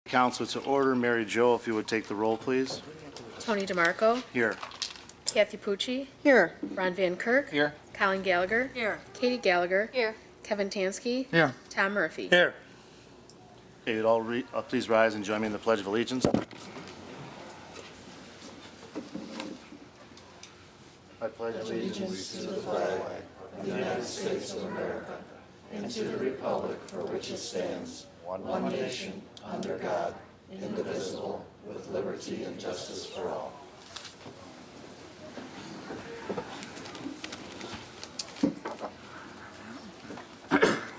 Council to order. Mary Jo, if you would take the roll, please. Tony DeMarco, Here. Kathy Pucci, Here. Ron Van Kirk, Here. Colin Gallagher, Here. Katie Gallagher, Here. Kevin Tansky, Here. Tom Murphy. Here. Okay, you'd all please rise and join me in the Pledge of Allegiance. I pledge allegiance.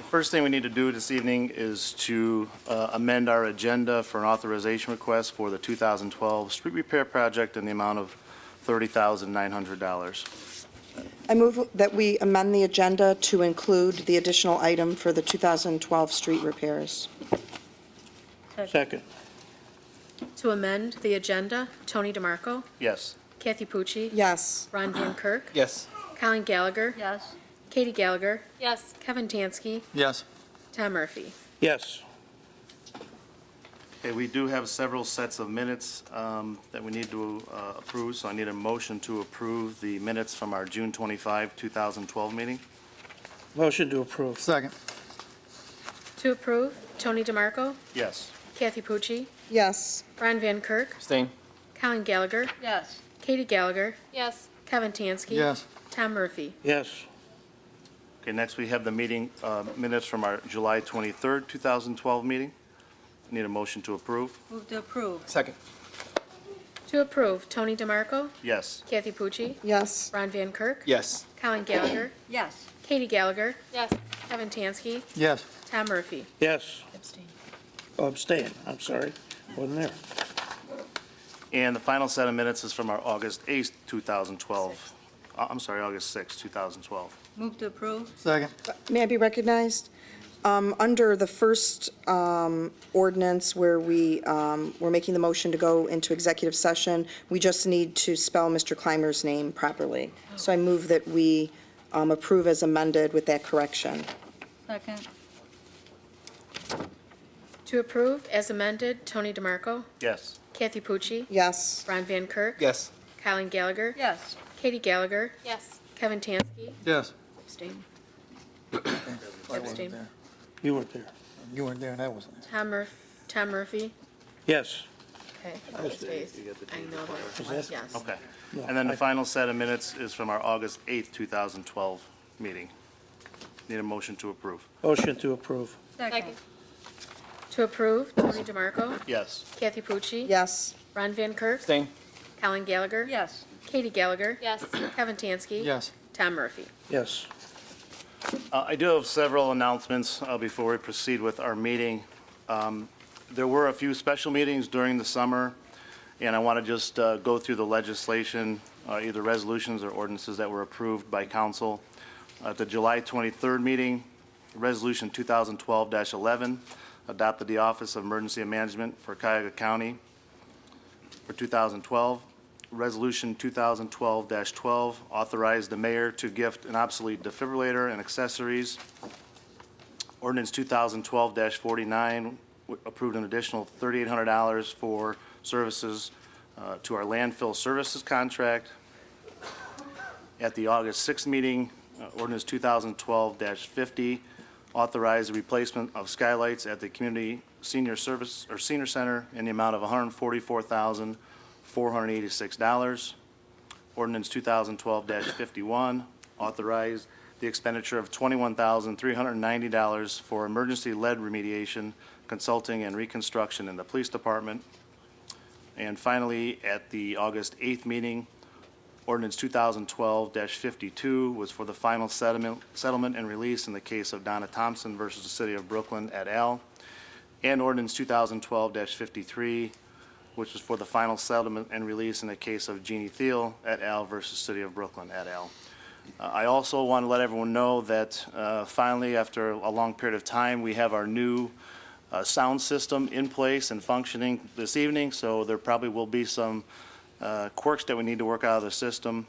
First thing we need to do this evening is to amend our agenda for an authorization request for the 2012 street repair project in the amount of $30,900. I move that we amend the agenda to include the additional item for the 2012 street repairs. Second. To amend the agenda, Tony DeMarco, Yes. Kathy Pucci, Yes. Ron Van Kirk, Yes. Colin Gallagher, Yes. Katie Gallagher, Yes. Kevin Tansky, Yes. Tom Murphy. Yes. Okay, we do have several sets of minutes that we need to approve, so I need a motion to approve the minutes from our June 25, 2012 meeting. Motion to approve. Second. To approve, Tony DeMarco, Yes. Kathy Pucci, Yes. Ron Van Kirk, Abstain. Colin Gallagher, Yes. Katie Gallagher, Yes. Kevin Tansky, Yes. Tom Murphy. Yes. Okay, next we have the meeting minutes from our July 23rd, 2012 meeting. Need a motion to approve. Move to approve. Second. To approve, Tony DeMarco, Yes. Kathy Pucci, Yes. Ron Van Kirk, Yes. Colin Gallagher, Yes. Katie Gallagher, Yes. Kevin Tansky, Yes. Tom Murphy. Yes. Abstain. Oh, abstain. I'm sorry. Wasn't there. And the final set of minutes is from our August 8th, 2012. I'm sorry, August 6th, 2012. Move to approve. Second. May I be recognized? Under the first ordinance where we're making the motion to go into executive session, we just need to spell Mr. Clymer's name properly. So I move that we approve as amended with that correction. Second. To approve, as amended, Tony DeMarco, Yes. Kathy Pucci, Yes. Ron Van Kirk, Yes. Colin Gallagher, Yes. Katie Gallagher, Yes. Kevin Tansky, Yes. abstain, I wasn't Abstain. there. You weren't there. You weren't there and I wasn't there. Tom Murphy. Yes. Okay. I was there. Space. I know Was that. that- Yes. Okay. No, And then the I- final set of minutes is from our August 8th, 2012 meeting. Need a motion to approve. Motion to approve. Second. To approve, Tony DeMarco, Yes. Kathy Pucci, Yes. Ron Van Kirk, Abstain. Colin Gallagher, Yes. Katie Gallagher, Yes. Kevin Tansky, Yes. Tom Murphy. Yes. I do have several announcements before we proceed with our meeting. There were a few special meetings during the summer, and I want to just go through the legislation, either resolutions or ordinances that were approved by council. At the July 23rd meeting, Resolution 2012-11 adopted the Office of Emergency Management for Cuyahoga County for 2012. Resolution 2012-12 authorized the mayor to gift an obsolete defibrillator and accessories. Ordinance 2012-49 approved an additional $3,800 for services to our landfill services contract. At the August 6th meeting, Ordinance 2012-50 authorized the replacement of skylights at the Community Senior Service or Senior Center in the amount of $144,486. Ordinance 2012-51 authorized the expenditure of $21,390 for emergency lead remediation, consulting, and reconstruction in the police department. And finally, at the August 8th meeting, Ordinance 2012-52 was for the final settlement and release in the case of Donna Thompson versus the City of Brooklyn et al. And Ordinance 2012-53, which was for the final settlement and release in the case of Jeannie Thiel et al. Versus City of Brooklyn et al. I also want to let everyone know that finally, after a long period of time, we have our new sound system in place and functioning this evening, so there probably will be some quirks that we need to work out of the system.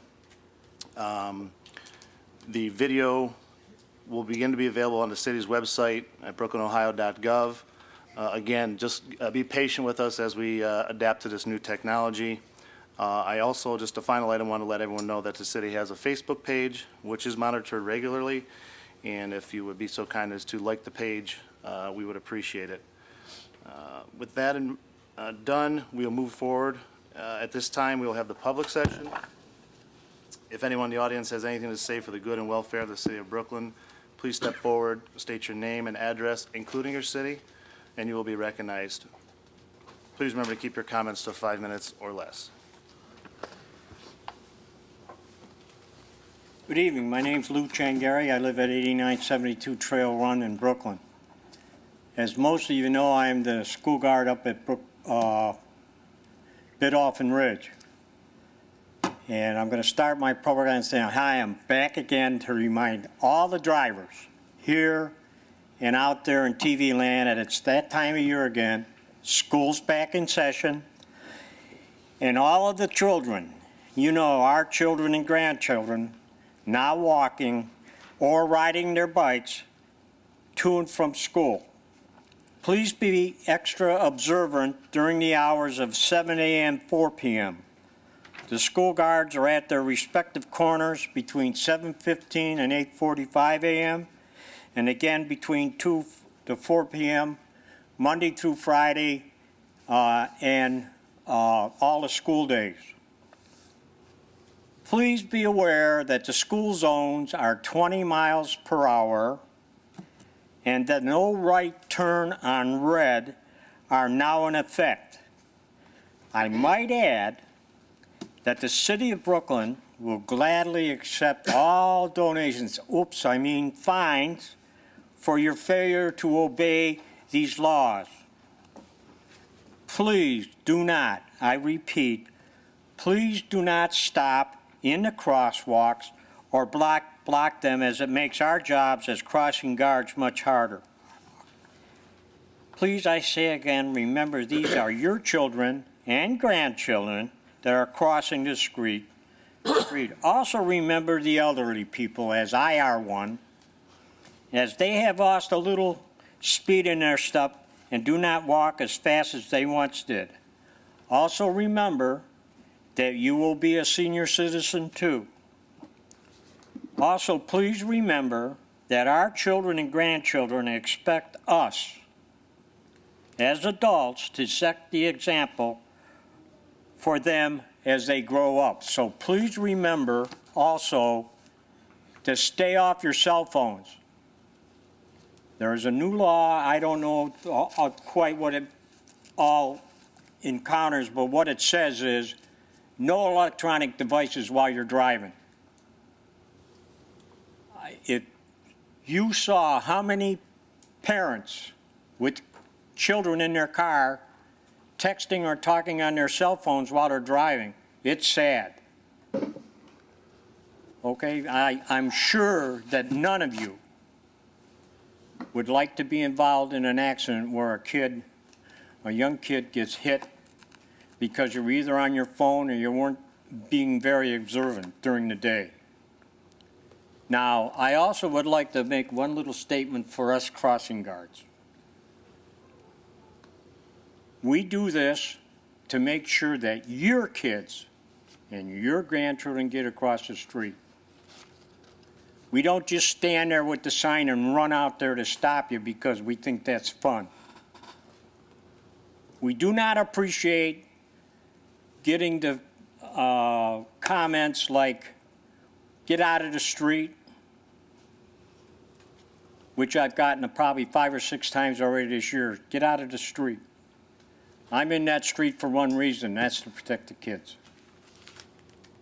The video will begin to be available on the city's website at brooklynohio.gov. Again, just be patient with us as we adapt to this new technology. I also, just a final item, want to let everyone know that the city has a Facebook page, which is monitored regularly, and if you would be so kind as to like the page, we would appreciate it. With that done, we'll move forward. At this time, we will have the public session. If anyone in the audience has anything to say for the good and welfare of the city of Brooklyn, please step forward, state your name and address, including your city, and you will be recognized. Please remember to keep your comments to 5 minutes or less. Good evening. My name's Lou Changari. I live at 8972 Trail Run in Brooklyn. As most of you know, I am the school guard up at Bidolphin Ridge. And I'm going to start my program saying, hi, I'm back again to remind all the drivers here and out there in TV land that it's that time of year again. School's back in session. And all of the children, you know, our children and grandchildren, now walking or riding their bikes to and from school. Please be extra observant during the hours of 7 a.m. 4 p.m. The school guards are at their respective corners between 7:15 and 8:45 a.m. and again between 2 to 4 p.m. Monday through Friday and all the school days. Please be aware that the school zones are 20 miles per hour and that no right turn on red are now in effect. I might add that the City of Brooklyn will gladly accept all donations, fines, for your failure to obey these laws. Please do not, I repeat, please do not stop in the crosswalks or block them, as it makes our jobs as crossing guards much harder. Please, I say again, remember these are your children and grandchildren that are crossing the street. Also remember the elderly people, as I are one, as they have lost a little speed in their step and do not walk as fast as they once did. Also remember that you will be a senior citizen too. Also, please remember that our children and grandchildren expect us, as adults, to set the example for them as they grow up. So please remember also to stay off your cell phones. There is a new law, I don't know quite what it all encounters, but what it says is no electronic devices while you're driving. If you saw how many parents with children in their car texting or talking on their cell phones while they're driving, it's sad. Okay, I'm sure that none of you would like to be involved in an accident where a young kid gets hit because you're either on your phone or you weren't being very observant during the day. Now, I also would like to make one little statement for us crossing guards. We do this to make sure that your kids and your grandchildren get across the street. We don't just stand there with the sign and run out there to stop you because we think that's fun. We do not appreciate getting the comments like, get out of the street, which I've gotten probably 5 or 6 times already this year. Get out of the street. I'm in that street for one reason, that's to protect the kids.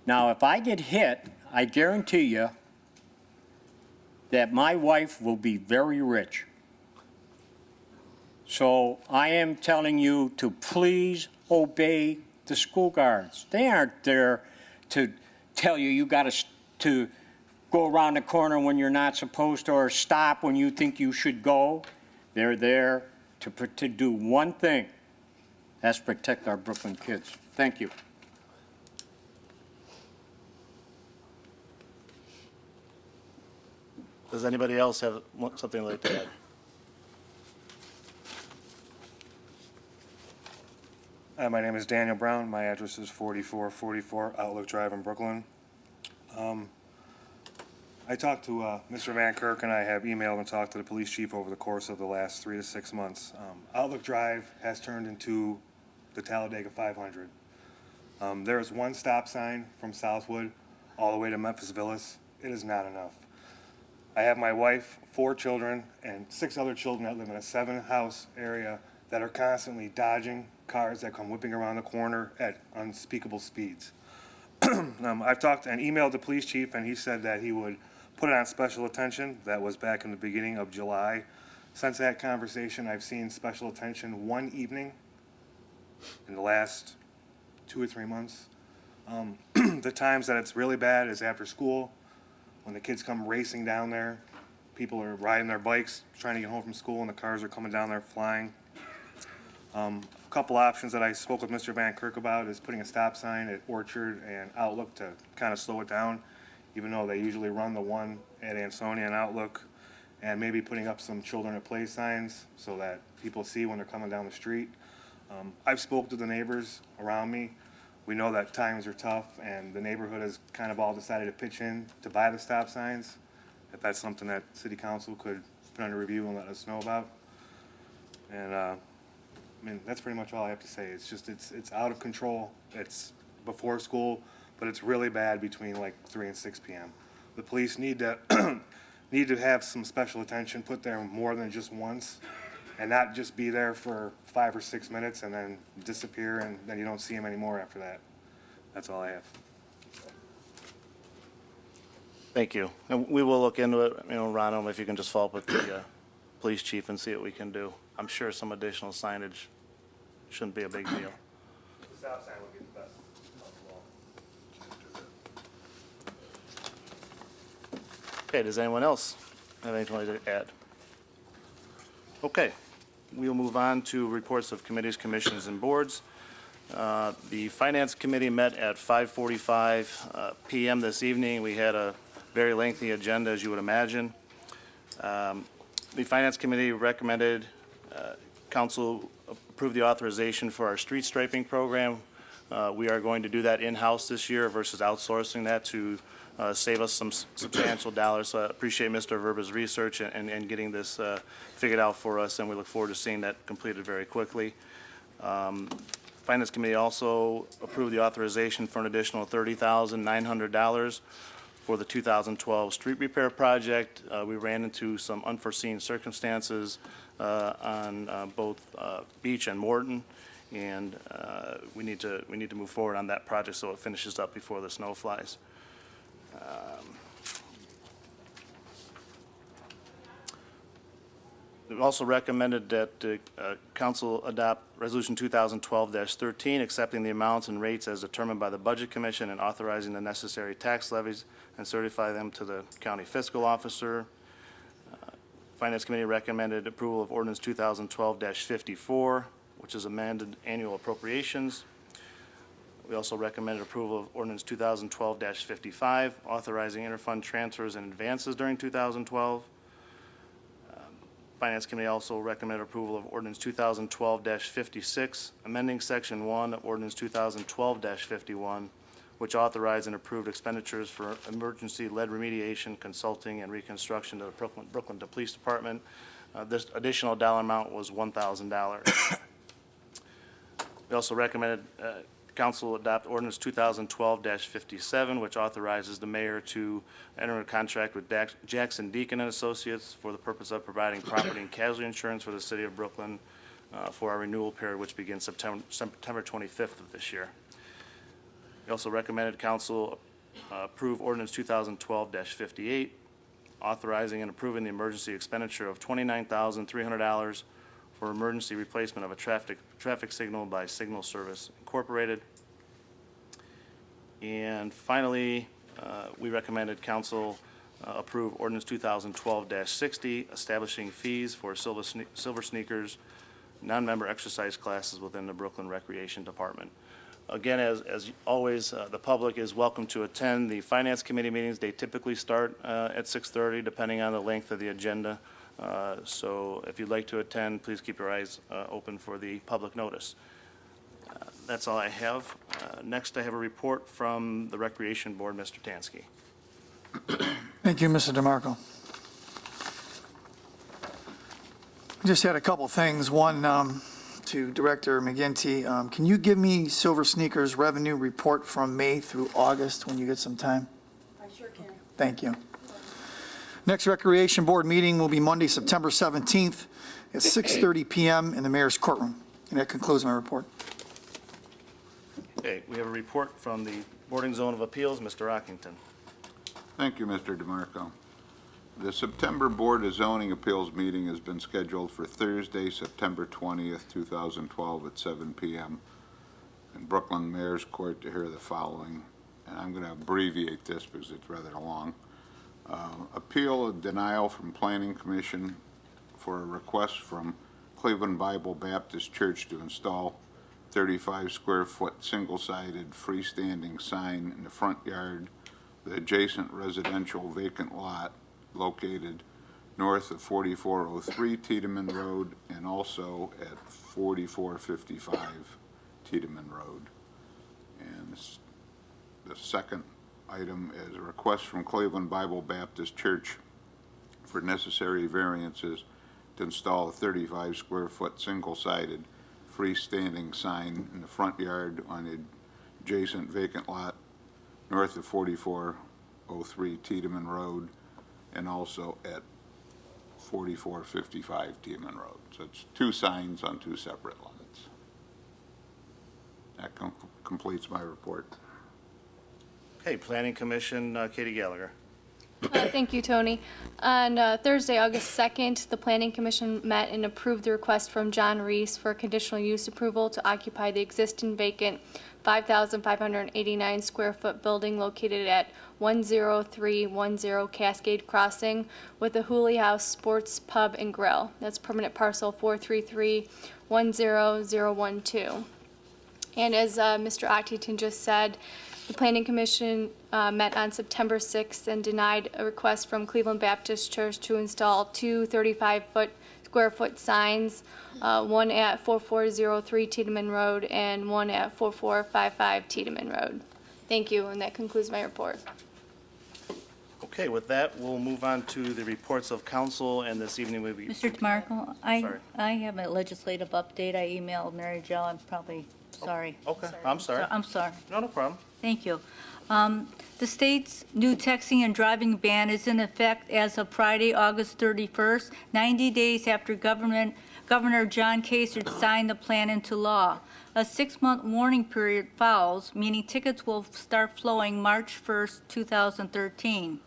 Now, if I get hit, I guarantee you that my wife will be very rich. So I am telling you to please obey the school guards. They aren't there to tell you got to go around the corner when you're not supposed to or stop when you think you should go. They're there to do one thing. That's protect our Brooklyn kids. Thank you. Does anybody else have something like to add? Hi, my name is Daniel Brown. My address is 4444 Outlook Drive in Brooklyn. I talked to Mr. Van Kirk, and I have emailed and talked to the police chief over the course of the last 3 to 6 months. Outlook Drive has turned into the Talladega 500. There is one stop sign from Southwood all the way to Memphis Villas. It is not enough. I have my wife, 4 children, and 6 other children that live in a 7-house area that are constantly dodging cars that come whipping around the corner at unspeakable speeds. I've talked and emailed the police chief, and he said that he would put it on special attention. That was back in the beginning of July. Since that conversation, I've seen special attention one evening in the last 2 or 3 months. The times that it's really bad is after school, when the kids come racing down there. People are riding their bikes, trying to get home from school, and the cars are coming down there flying. A couple options that I spoke with Mr. Van Kirk about is putting a stop sign at Orchard and Outlook to kind of slow it down, even though they usually run the one at Ansonia and Outlook, and maybe putting up some children at play signs so that people see when they're coming down the street. I've spoke to the neighbors around me. We know that times are tough, and the neighborhood has kind of all decided to pitch in to buy the stop signs. If that's something that city council could put under review and let us know about. And I mean, that's pretty much all I have to say. It's just, it's out of control. It's before school, but it's really bad between like 3 and 6 p.m. The police need to need to have some special attention put there more than just once, and not just be there for 5 or 6 minutes and then disappear, and then you don't see them anymore after that. That's all I have. Thank you. And we will look into it, Ron, if you can just follow up with the police chief and see what we can do. I'm sure some additional signage shouldn't be a big deal. The stop sign would be the best. Okay, does anyone else have anything to add? Okay, we'll move on to reports of committees, commissions, and boards. The Finance Committee met at 5:45 PM this evening. We had a very lengthy agenda, as you would imagine. The Finance Committee recommended council approve the authorization for our street striping program. We are going to do that in-house this year versus outsourcing that to save us some substantial dollars. So I appreciate Mr. Verba's research and getting this figured out for us, and we look forward to seeing that completed very quickly. Finance Committee also approved the authorization for an additional $30,900 for the 2012 street repair project. We ran into some unforeseen circumstances on both Beach and Morton, and we need to move forward on that project so it finishes up before the snow flies. We've also recommended that council adopt Resolution 2012-13, accepting the amounts and rates as determined by the Budget Commission and authorizing the necessary tax levies and certify them to the county fiscal officer. Finance Committee recommended approval of Ordinance 2012-54, which is amended annual appropriations. We also recommended approval of Ordinance 2012-55, authorizing interfund transfers and advances during 2012. Finance Committee also recommended approval of Ordinance 2012-56, amending Section 1 of Ordinance 2012-51, which authorized and approved expenditures for emergency lead remediation, consulting, and reconstruction to the Brooklyn Police Department. This additional dollar amount was $1,000. We also recommended council adopt Ordinance 2012-57, which authorizes the mayor to enter a contract with Jackson Deacon and Associates for the purpose of providing property and casualty insurance for the city of Brooklyn for our renewal period, which begins September 25th of this year. We also recommended council approve Ordinance 2012-58, authorizing and approving the emergency expenditure of $29,300 for emergency replacement of a traffic signal by Signal Service Incorporated. And finally, we recommended council approve Ordinance 2012-60, establishing fees for Silver Sneakers non-member exercise classes within the Brooklyn Recreation Department. Again, as always, the public is welcome to attend the Finance Committee meetings. They typically start at 6:30, depending on the length of the agenda. So if you'd like to attend, please keep your eyes open for the public notice. That's all I have. Next, I have a report from the Recreation Board, Mr. Tansky. Thank you, Mr. DeMarco. Just had a couple things. One, to Director McGinty, can you give me Silver Sneakers revenue report from May through August when you get some time? I sure can. Thank you. Next Recreation Board meeting will be Monday, September 17th at 6:30 PM in the Mayor's courtroom. And that concludes my report. Okay, we have a report from the Boarding Zone of Appeals, Mr. Rockington. Thank you, Mr. DeMarco. The September Board of Zoning Appeals meeting has been scheduled for Thursday, September 20th, 2012 at 7 p.m. in Brooklyn Mayor's Court to hear the following, and I'm going to abbreviate this because it's rather long. Appeal of denial from Planning Commission for a request from Cleveland Bible Baptist Church to install 35-square-foot single-sided freestanding sign in the front yard of the adjacent residential vacant lot located north of 4403 Tiedemann Road and also at 4455 Tiedemann Road. And the second item is a request from Cleveland Bible Baptist Church for necessary variances to install a 35-square-foot single-sided freestanding sign in the front yard on the adjacent vacant lot north of 4403 Tiedemann Road and also at 4455 Tiedemann Road. So it's two signs on two separate lots. That completes my report. Okay, Planning Commission, Katie Gallagher. Thank you, Tony. On Thursday, August 2nd, the Planning Commission met and approved the request from John Reese for conditional use approval to occupy the existing vacant 5,589 square foot building located at 10310 Cascade Crossing with a Hooley House Sports Pub and Grill. That's permanent parcel 433-10012. And as Mr. Octington just said, the Planning Commission met on September 6th and denied a request from Cleveland Baptist Church to install two 35-square-foot signs, one at 4403 Tiedemann Road and one at 4455 Tiedemann Road. Thank you, and that concludes my report. Okay, with that, we'll move on to the reports of council, and this evening we'll be... Mr. DeMarco, Sorry. I have a legislative update. I emailed Mary Jo. I'm probably sorry. Okay, I'm sorry. I'm sorry. No problem. Thank you. The state's new texting and driving ban is in effect as of Friday, August 31st, 90 days after Governor John Kasich signed the plan into law. A 6-month warning period follows, meaning tickets will start flowing March 1st, 2013.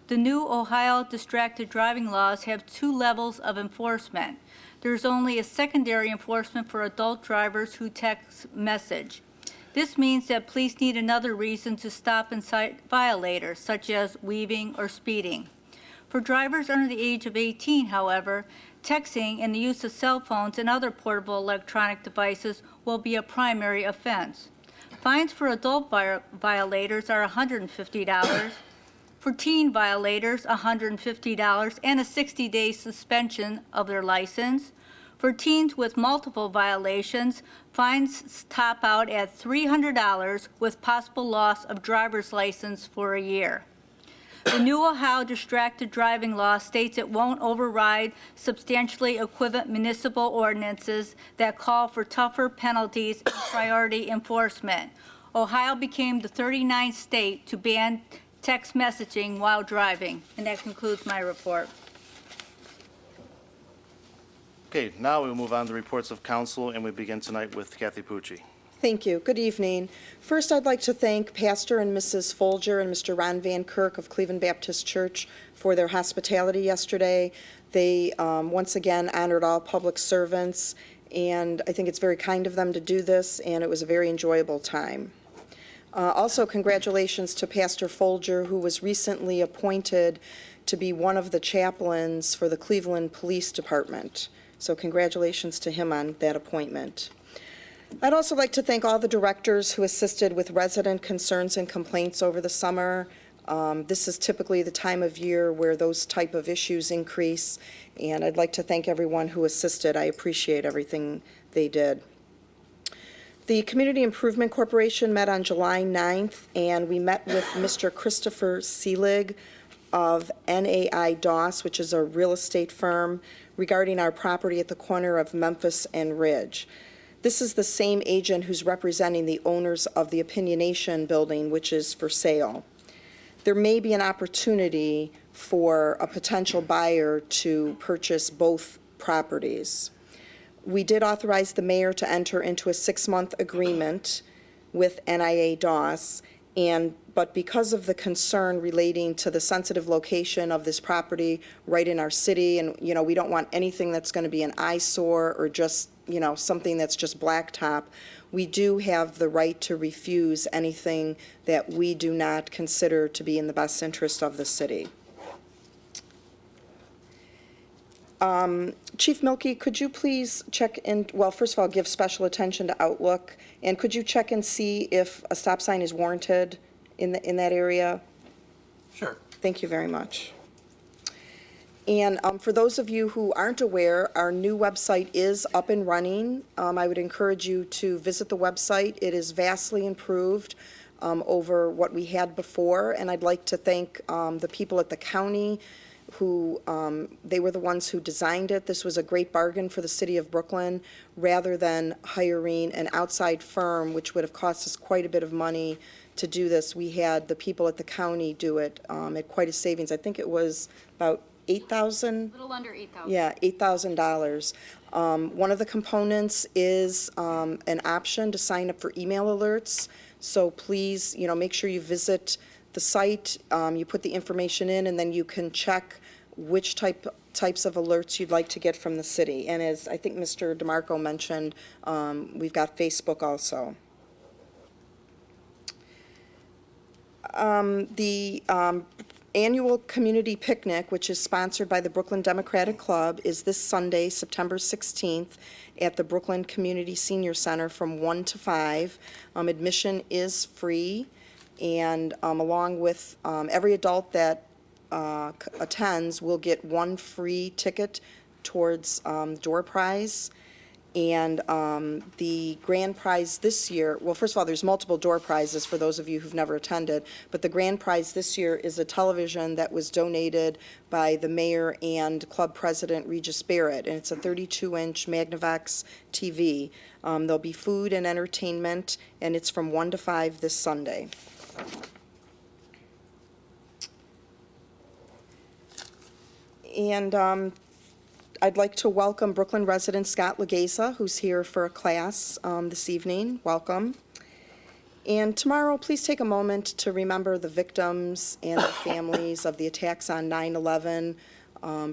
The new Ohio distracted driving laws have 2 levels of enforcement. There's only a secondary enforcement for adult drivers who text message. This means that police need another reason to stop and cite violators, such as weaving or speeding. For drivers under the age of 18, however, texting and the use of cell phones and other portable electronic devices will be a primary offense. Fines for adult violators are $150, for teen violators $150, and a 60-day suspension of their license. For teens with multiple violations, fines top out at $300 with possible loss of driver's license for a year. The new Ohio distracted driving law states it won't override substantially equivalent municipal ordinances that call for tougher penalties and priority enforcement. Ohio became the 39th state to ban text messaging while driving. And that concludes my report. Okay, now we'll move on to reports of council, and we begin tonight with Kathy Pucci. Thank you. Good evening. First, I'd like to thank Pastor and Mrs. Folger and Mr. Ron Van Kirk of Cleveland Baptist Church for their hospitality yesterday. They once again honored all public servants, and I think it's very kind of them to do this, and it was a very enjoyable time. Also, congratulations to Pastor Folger, who was recently appointed to be one of the chaplains for the Cleveland Police Department. So congratulations to him on that appointment. I'd also like to thank all the directors who assisted with resident concerns and complaints over the summer. This is typically the time of year where those type of issues increase, and I'd like to thank everyone who assisted. I appreciate everything they did. The Community Improvement Corporation met on July 9th, and we met with Mr. Christopher Seelig of NAI Doss, which is a real estate firm, regarding our property at the corner of Memphis and Ridge. This is the same agent who's representing the owners of the Opinionation building, which is for sale. There may be an opportunity for a potential buyer to purchase both properties. We did authorize the mayor to enter into a 6-month agreement with NIA Doss, but because of the concern relating to the sensitive location of this property right in our city, and, we don't want anything that's going to be an eyesore or just, something that's just blacktop, we do have the right to refuse anything that we do not consider to be in the best interest of the city. Chief Milkey, could you please check in, well, first of all, give special attention to Outlook, and could you check and see if a stop sign is warranted in that area? Sure. Thank you very much. And for those of you who aren't aware, our new website is up and running. I would encourage you to visit the website. It is vastly improved over what we had before, and I'd like to thank the people at the county who, they were the ones who designed it. This was a great bargain for the city of Brooklyn, rather than hiring an outside firm, which would have cost us quite a bit of money to do this. We had the people at the county do it at quite a savings. I think it was about $8,000? A little under $8,000. Yeah, $8,000. One of the components is an option to sign up for email alerts. So please, make sure you visit the site, you put the information in, and then you can check which types of alerts you'd like to get from the city. And as I think Mr. DeMarco mentioned, we've got Facebook also. The annual community picnic, which is sponsored by the Brooklyn Democratic Club, is this Sunday, September 16th, at the Brooklyn Community Senior Center from 1 to 5. Admission is free, and along with every adult that attends will get one free ticket towards door prize. And the grand prize this year, well, first of all, there's multiple door prizes for those of you who've never attended, but the grand prize this year is a television that was donated by the mayor and club president Regis Barrett, and it's a 32-inch Magnavox TV. There'll be food and entertainment, and it's from 1 to 5 this Sunday. And I'd like to welcome Brooklyn resident Scott Legeza, who's here for a class this evening. Welcome. And tomorrow, please take a moment to remember the victims and the families of the attacks on 9/11.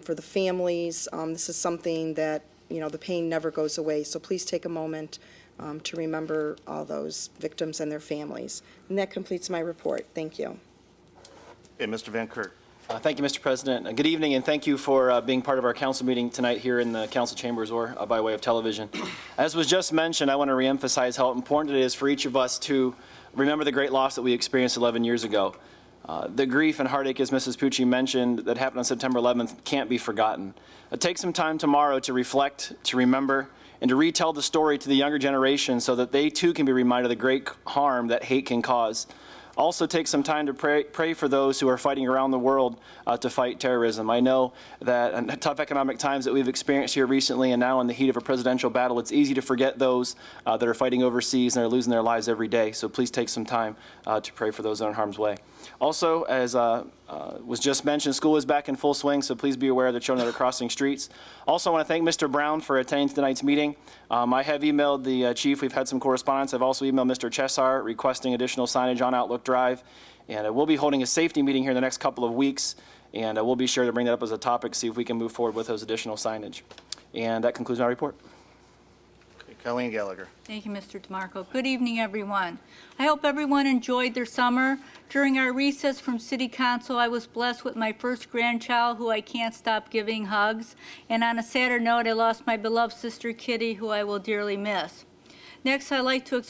For the families, this is something that, the pain never goes away. So please take a moment to remember all those victims and their families. And that completes my report. Thank you. Hey, Mr. Van Kirk. Thank you, Mr. President. Good evening, and thank you for being part of our council meeting tonight here in the council chambers or by way of television. As was just mentioned, I want to reemphasize how important it is for each of us to remember the great loss that we experienced 11 years ago. The grief and heartache, as Mrs. Pucci mentioned, that happened on September 11th can't be forgotten. Take some time tomorrow to reflect, to remember, and to retell the story to the younger generation so that they too can be reminded of the great harm that hate can cause. Also take some time to pray for those who are fighting around the world to fight terrorism. I know that in tough economic times that we've experienced here recently and now in the heat of a presidential battle, it's easy to forget those that are fighting overseas and are losing their lives every day. So please take some time to pray for those that are in harm's way. Also, as was just mentioned, school is back in full swing, so please be aware of the children that are crossing streets. Also, I want to thank Mr. Brown for attending tonight's meeting. I have emailed the chief. We've had some correspondence. I've also emailed Mr. Chesar requesting additional signage on Outlook Drive. And we'll be holding a safety meeting here in the next couple of weeks, and we'll be sure to bring that up as a topic, see if we can move forward with those additional signage. And that concludes my report. Okay, Colleen Gallagher. Thank you, Mr. DeMarco. Good evening, everyone. I hope everyone enjoyed their summer. During our recess from City Council, I was blessed with my first grandchild, who I can't stop giving hugs. And on a sadder note, I lost my beloved sister, Kitty, who I will dearly miss. Next, I'd like to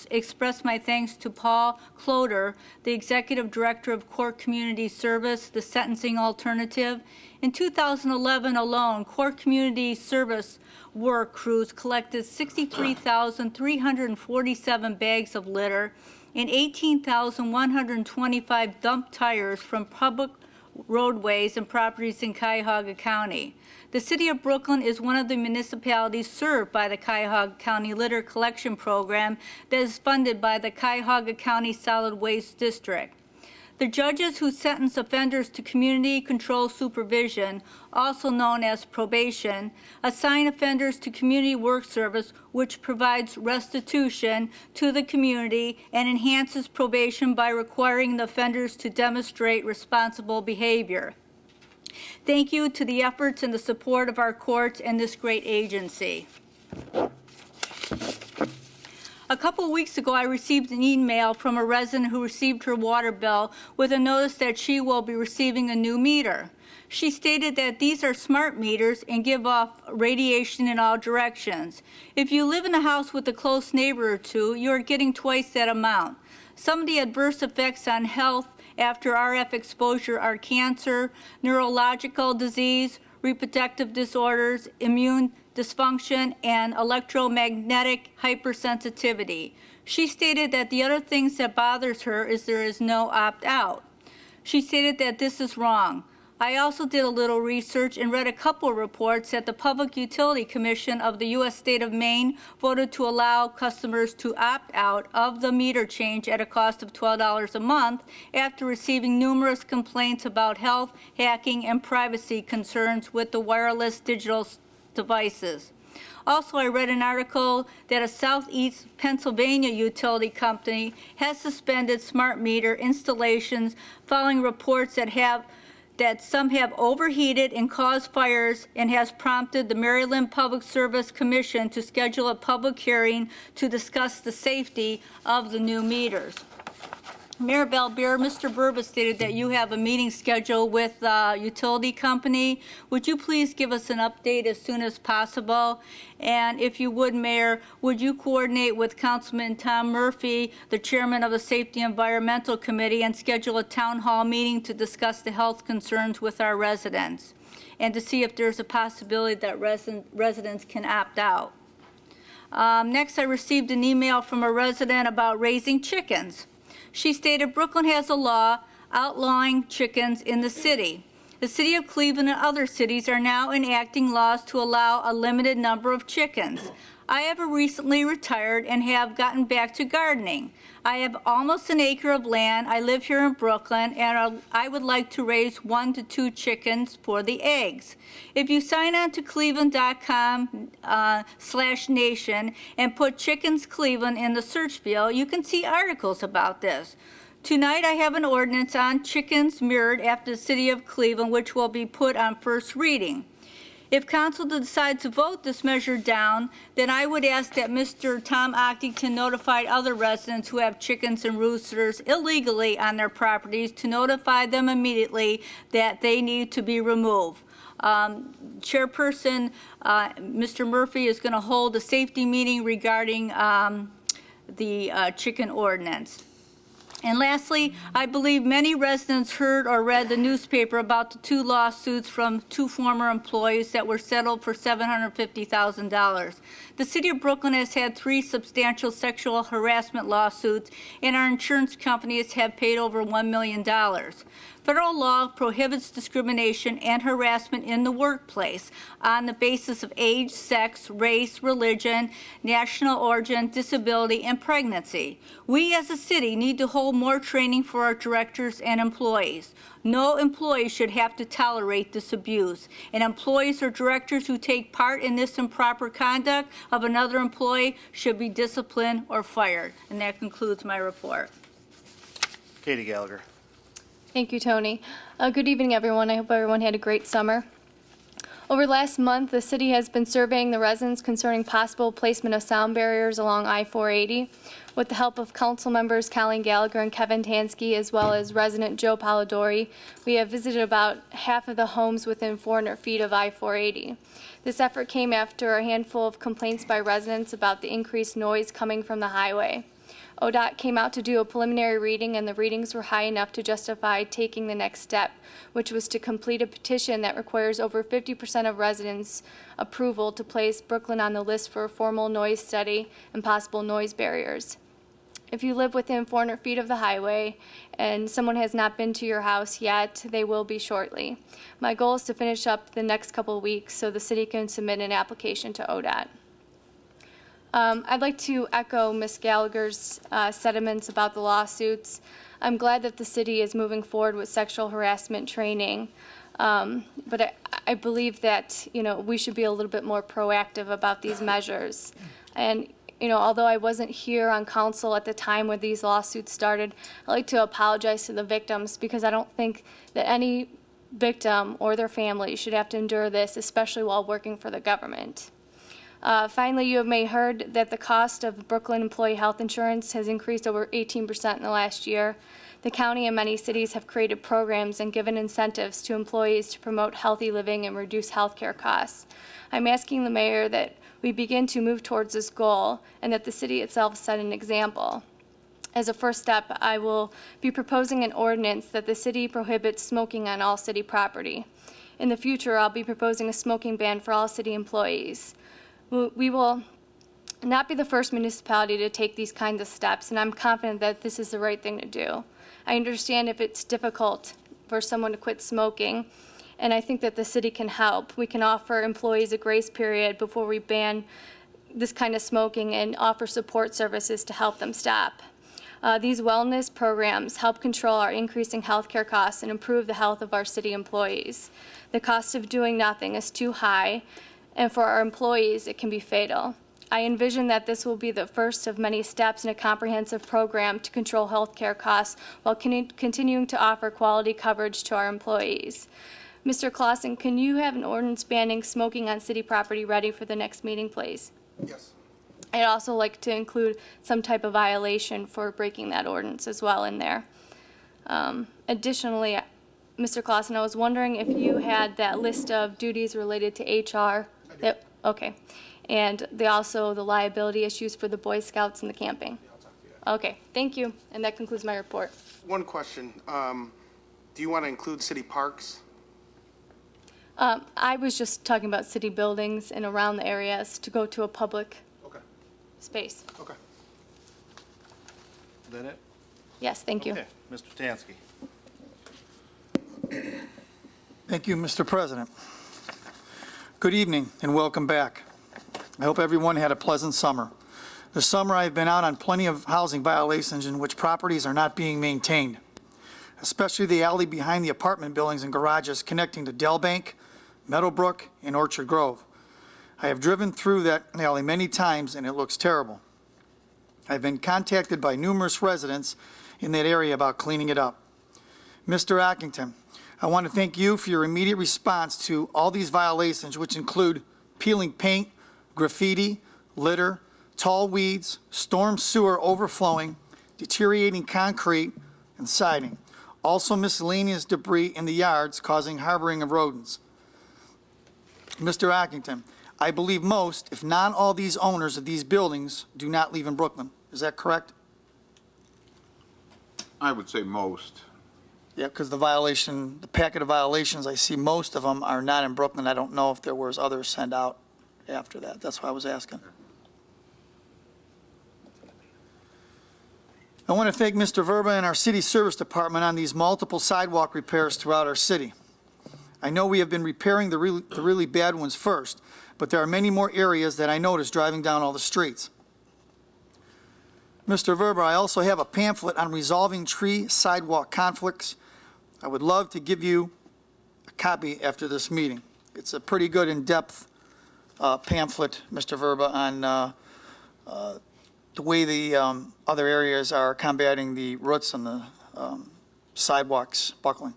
express my thanks to Paul Cloder, the Executive Director of Court Community Service, the Sentencing Alternative. In 2011 alone, Court Community Service work crews collected 63,347 bags of litter and 18,125 dump tires from public roadways and properties in Cuyahoga County. The City of Brooklyn is one of the municipalities served by the Cuyahoga County Litter Collection Program that is funded by the Cuyahoga County Solid Waste District. The judges who sentence offenders to community control supervision, also known as probation, assign offenders to community work service, which provides restitution to the community and enhances probation by requiring the offenders to demonstrate responsible behavior. Thank you to the efforts and the support of our courts and this great agency. A couple of weeks ago, I received an email from a resident who received her water bill with a notice that she will be receiving a new meter. She stated that these are smart meters and give off radiation in all directions. If you live in a house with a close neighbor or two, you are getting twice that amount. Some of the adverse effects on health after RF exposure are cancer, neurological disease, reproductive disorders, immune dysfunction, and electromagnetic hypersensitivity. She stated that the other things that bothers her is there is no opt-out. She stated that this is wrong. I also did a little research and read a couple reports that the Public Utility Commission of the U.S. state of Maine voted to allow customers to opt out of the meter change at a cost of $12 a month after receiving numerous complaints about health, hacking, and privacy concerns with the wireless digital devices. Also, I read an article that a Southeast Pennsylvania utility company has suspended smart meter installations following reports that some have overheated and caused fires, and has prompted the Maryland Public Service Commission to schedule a public hearing to discuss the safety of the new meters. Mayor Balbier, Mr. Burba stated that you have a meeting scheduled with the utility company. Would you please give us an update as soon as possible? And if you would, Mayor, would you coordinate with Councilman Tom Murphy, the chairman of the Safety Environmental Committee, and schedule a town hall meeting to discuss the health concerns with our residents and to see if there's a possibility that residents can opt out? Next, I received an email from a resident about raising chickens. She stated Brooklyn has a law outlawing chickens in the city. The city of Cleveland and other cities are now enacting laws to allow a limited number of chickens. I have recently retired and have gotten back to gardening. I have almost an acre of land. I live here in Brooklyn, and I would like to raise 1 to 2 chickens for the eggs. If you sign on to cleveland.com/nation and put Chickens Cleveland in the search field, you can see articles about this. Tonight, I have an ordinance on chickens mirrored after the city of Cleveland, which will be put on first reading. If council decides to vote this measure down, then I would ask that Mr. Tom Octington notify other residents who have chickens and roosters illegally on their properties to notify them immediately that they need to be removed. Chairperson, Mr. Murphy is going to hold a safety meeting regarding the chicken ordinance. And lastly, I believe many residents heard or read the newspaper about the 2 lawsuits from 2 former employees that were settled for $750,000. The city of Brooklyn has had 3 substantial sexual harassment lawsuits, and our insurance companies have paid over $1 million. Federal law prohibits discrimination and harassment in the workplace on the basis of age, sex, race, religion, national origin, disability, and pregnancy. We as a city need to hold more training for our directors and employees. No employee should have to tolerate this abuse, and employees or directors who take part in this improper conduct of another employee should be disciplined or fired. And that concludes my report. Katie Gallagher. Thank you, Tony. Good evening, everyone. I hope everyone had a great summer. Over the last month, the city has been surveying the residents concerning possible placement of sound barriers along I-480. With the help of council members Colleen Gallagher and Kevin Tansky, as well as resident Joe Polidori, we have visited about half of the homes within 400 feet of I-480. This effort came after a handful of complaints by residents about the increased noise coming from the highway. ODOT came out to do a preliminary reading, and the readings were high enough to justify taking the next step, which was to complete a petition that requires over 50% of residents' approval to place Brooklyn on the list for a formal noise study and possible noise barriers. If you live within 400 feet of the highway and someone has not been to your house yet, they will be shortly. My goal is to finish up the next couple of weeks so the city can submit an application to ODOT. I'd like to echo Ms. Gallagher's sentiments about the lawsuits. I'm glad that the city is moving forward with sexual harassment training, but I believe that, we should be a little bit more proactive about these measures. And, although I wasn't here on council at the time when these lawsuits started, I'd like to apologize to the victims because I don't think that any victim or their family should have to endure this, especially while working for the government. Finally, you may have heard that the cost of Brooklyn employee health insurance has increased over 18% in the last year. The county and many cities have created programs and given incentives to employees to promote healthy living and reduce health care costs. I'm asking the mayor that we begin to move towards this goal and that the city itself set an example. As a first step, I will be proposing an ordinance that the city prohibits smoking on all city property. In the future, I'll be proposing a smoking ban for all city employees. We will not be the first municipality to take these kinds of steps, and I'm confident that this is the right thing to do. I understand if it's difficult for someone to quit smoking, and I think that the city can help. We can offer employees a grace period before we ban this kind of smoking and offer support services to help them stop. These wellness programs help control our increasing healthcare costs and improve the health of our city employees. The cost of doing nothing is too high, and for our employees, it can be fatal. I envision that this will be the first of many steps in a comprehensive program to control healthcare costs while continuing to offer quality coverage to our employees. Mr. Clausen, can you have an ordinance banning smoking on city property ready for the next meeting, please? Yes. I'd also like to include some type of violation for breaking that ordinance as well in there. Additionally, Mr. Clausen, I was wondering if you had that list of duties related to HR. Okay. And also the liability issues for the Boy Scouts and the camping. I'll talk to you. Okay, thank you. And that concludes my report. One question. Do you want to include city parks? I was just talking about city buildings and around the areas to go to a public Okay. space. Okay. Is that it? Yes, thank you. Okay, Mr. Tansky. Thank you, Mr. President. Good evening and welcome back. I hope everyone had a pleasant summer. This summer, I've been out on plenty of housing violations in which properties are not being maintained, especially the alley behind the apartment buildings and garages connecting to Dell Bank, Meadowbrook, and Orchard Grove. I have driven through that alley many times and it looks terrible. I've been contacted by numerous residents in that area about cleaning it up. Mr. Ockington, I want to thank you for your immediate response to all these violations, which include peeling paint, graffiti, litter, tall weeds, storm sewer overflowing, deteriorating concrete, and siding. Also miscellaneous debris in the yards causing harboring of rodents. Mr. Ockington, I believe most, if not all these owners of these buildings do not live in Brooklyn. Is that correct? I would say most. Yeah, because the packet of violations, I see most of them are not in Brooklyn. I don't know if there was others sent out after that. That's why I was asking. I want to thank Mr. Verba and our city service department on these multiple sidewalk repairs throughout our city. I know we have been repairing the really bad ones first, but there are many more areas that I noticed driving down all the streets. Mr. Verba, I also have a pamphlet on resolving tree sidewalk conflicts. I would love to give you a copy after this meeting. It's a pretty good in-depth pamphlet, Mr. Verba, on the way the other areas are combating the roots and the sidewalks buckling.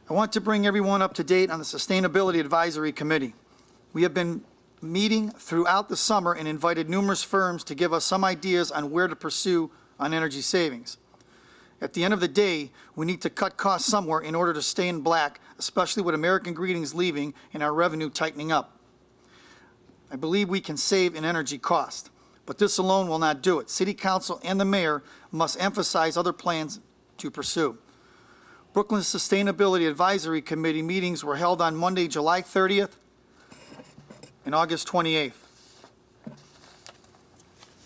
I want to bring everyone up to date on the Sustainability Advisory Committee. We have been meeting throughout the summer and invited numerous firms to give us some ideas on where to pursue on energy savings. At the end of the day, we need to cut costs somewhere in order to stay in black, especially with American Greetings leaving and our revenue tightening up. I believe we can save in energy cost, but this alone will not do it. City Council and the mayor must emphasize other plans to pursue. Brooklyn's Sustainability Advisory Committee meetings were held on Monday, July 30th and August 28th.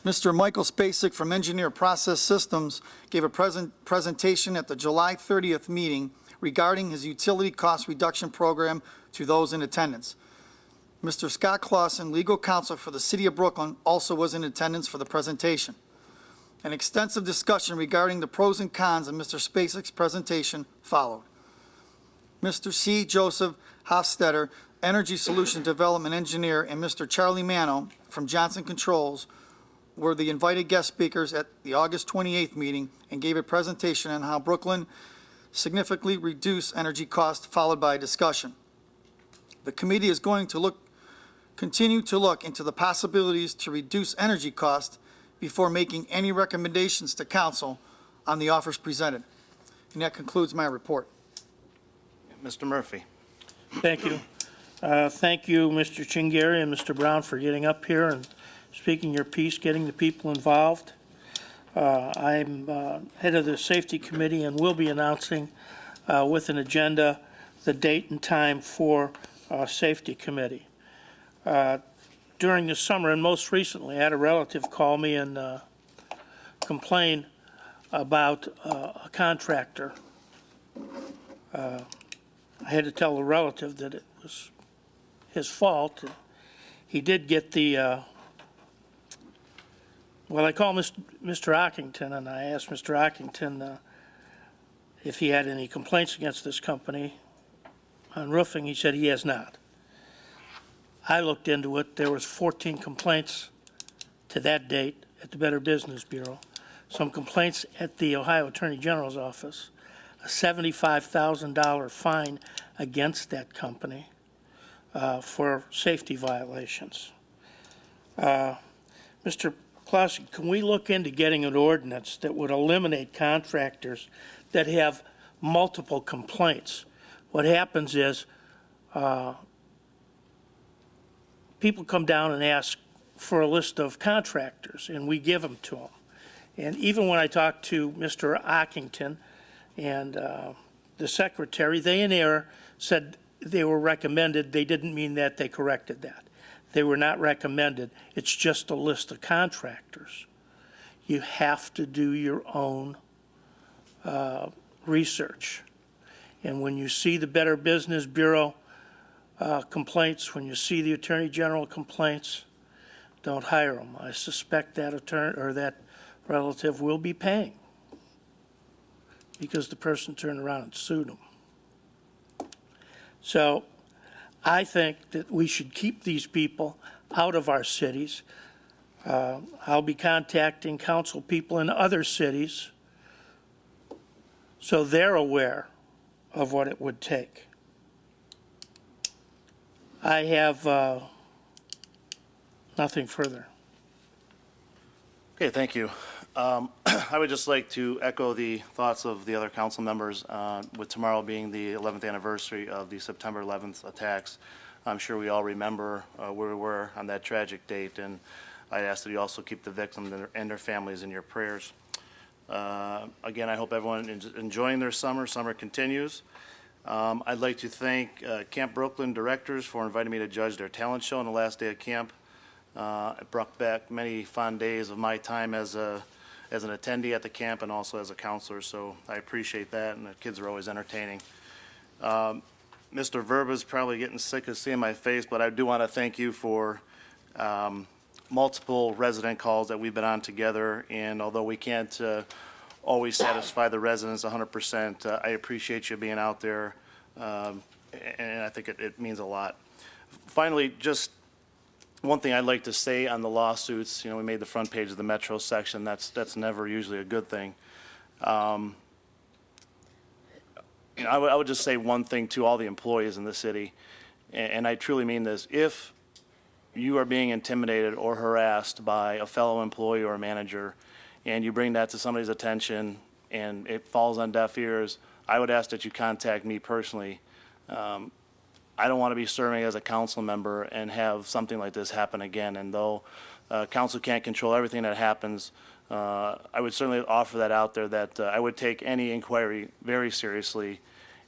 Mr. Michael Spacek from Engineer Process Systems gave a presentation at the July 30th meeting regarding his utility cost reduction program to those in attendance. Mr. Scott Clausen, legal counsel for the City of Brooklyn, also was in attendance for the presentation. An extensive discussion regarding the pros and cons of Mr. Spacek's presentation followed. Mr. C. Joseph Hofstetter, Energy Solution Development Engineer, and Mr. Charlie Mano from Johnson Controls were the invited guest speakers at the August 28th meeting and gave a presentation on how Brooklyn significantly reduced energy costs, followed by a discussion. The committee is going to continue to look into the possibilities to reduce energy costs before making any recommendations to council on the offers presented. And that concludes my report. Mr. Murphy. Thank you. Thank you, Mr. Chingari and Mr. Brown, for getting up here and speaking your piece, getting the people involved. I'm head of the Safety Committee and will be announcing with an agenda the date and time for Safety Committee. During the summer, and most recently, I had a relative call me and complain about a contractor. I had to tell the relative that it was his fault. He did get the, well, I called Mr. Ockington, and I asked Mr. Ockington if he had any complaints against this company on roofing. He said he has not. I looked into it. There was 14 complaints to that date at the Better Business Bureau, some complaints at the Ohio Attorney General's office, a $75,000 fine against that company for safety violations. Mr. Clausen, can we look into getting an ordinance that would eliminate contractors that have multiple complaints? What happens is people come down and ask for a list of contractors, and we give them to them. And even when I talked to Mr. Ockington and the secretary, they in error said they were recommended. They didn't mean that. They corrected that. They were not recommended. It's just a list of contractors. You have to do your own research. And when you see the Better Business Bureau complaints, when you see the Attorney General complaints, don't hire them. I suspect that attorney or that relative will be paying because the person turned around and sued them. So I think that we should keep these people out of our cities. I'll be contacting council people in other cities so they're aware of what it would take. I have nothing further. Okay, thank you. I would just like to echo the thoughts of the other council members, with tomorrow being the 11th anniversary of the September 11th attacks. I'm sure we all remember where we were on that tragic date, and I ask that you also keep the victims and their families in your prayers. Again, I hope everyone is enjoying their summer. Summer continues. I'd like to thank Camp Brooklyn directors for inviting me to judge their talent show on the last day of camp. It brought back many fond days of my time as an attendee at the camp and also as a counselor, so I appreciate that, and the kids are always entertaining. Mr. Verba's probably getting sick of seeing my face, but I do want to thank you for multiple resident calls that we've been on together, and although we can't always satisfy the residents 100%, I appreciate you being out there, and I think it means a lot. Finally, just one thing I'd like to say on the lawsuits. We made the front page of the Metro section. That's never usually a good thing. I would just say one thing to all the employees in the city, and I truly mean this. If you are being intimidated or harassed by a fellow employee or a manager, and you bring that to somebody's attention and it falls on deaf ears, I would ask that you contact me personally. I don't want to be serving as a council member and have something like this happen again. And though council can't control everything that happens, I would certainly offer that out there, that I would take any inquiry very seriously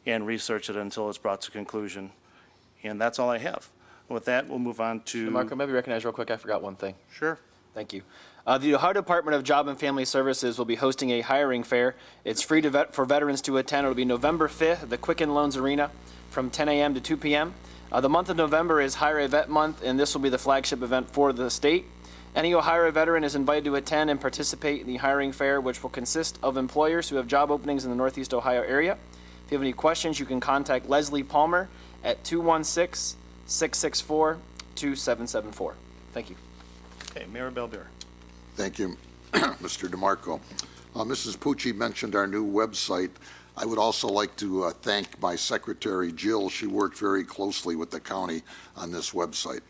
and research it until it's brought to conclusion. And that's all I have. With that, we'll move on to. Marco, maybe recognize real quick, I forgot one thing. Sure. Thank you. The Ohio Department of Job and Family Services will be hosting a hiring fair. It's free for veterans to attend. It'll be November 5th at the Quicken Loans Arena from 10 a.m. to 2 p.m. The month of November is Hire a Vet Month, and this will be the flagship event for the state. Any Ohio veteran is invited to attend and participate in the hiring fair, which will consist of employers who have job openings in the Northeast Ohio area. If you have any questions, you can contact Leslie Palmer at 216-664-2774. Thank you. Okay, Mayor Belbeer. Thank you, Mr. DeMarco. Mrs. Pucci mentioned our new website. I would also like to thank my secretary, Jill. She worked very closely with the county on this website.